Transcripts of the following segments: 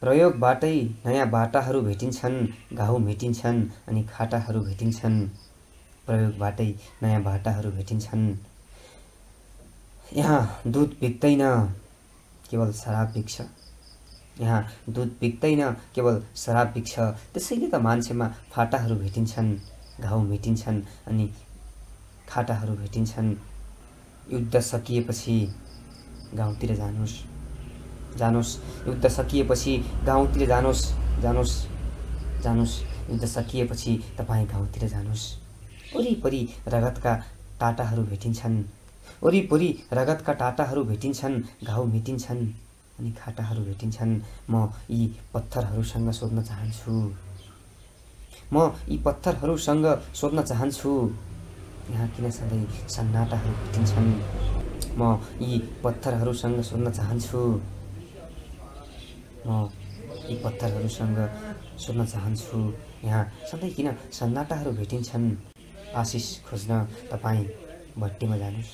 प्रयोगबाटै नयाँ बाटाहरू भेटिन्छन्, घाउ मेटिन्छन् अनि खाटाहरू भेटिन्छन्। प्रयोगबाटै नयाँ बाटाहरू भेटिन्छन्। यहाँ दुध बिक्दैन, केवल शराब बिक्छ। यहाँ दुध बिक्दैन, केवल शराब बिक्छ। त्यसैले त मान्छेमा फाटाहरू भेटिन्छन्, घाउ मेटिन्छन् अनि खाटाहरू भेटिन्छन्। युद्ध सकिएपछि गाउँतिर जानुस्, जानुस्। युद्ध सकिएपछि गाउँतिर जानुस्, जानुस्, जानुस्। युद्ध सकिएपछि तपाईँ गाउँतिर जानुस्। वरिपरि रगतका टाटाहरू भेटिन्छन्, वरिपरि रगतका टाटाहरू भेटिन्छन्, घाउ मेटिन्छन् अनि खाटाहरू भेटिन्छन्। म यी पत्थरहरूसँग सोध्न चाहन्छु, म यी पत्थरहरूसँग सोध्न चाहन्छु, यहाँ किन सधैँ सन्नाटाहरू भेटिन्छन्। म यी पत्थरहरूसँग सोध्न चाहन्छु, म यी पत्थरहरूसँग सोध्न चाहन्छु, यहाँ सधैँ किन सन्नाटाहरू भेटिन्छन्। आशिष खोज्न तपाईँ भट्टीमा जानुस्,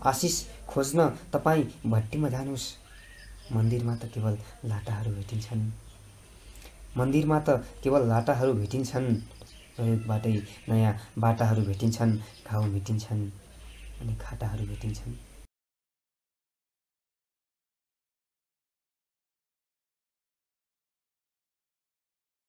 आशिष खोज्न तपाईँ भट्टीमा जानुस्। मन्दिरमा त केवल लाटाहरू भेटिन्छन्, मन्दिरमा त केवल लाटाहरू भेटिन्छन्। प्रयोगबाटै नयाँ बाटाहरू भेटिन्छन्, घाउ मेटिन्छन् अनि खाटाहरू भेटिन्छन्।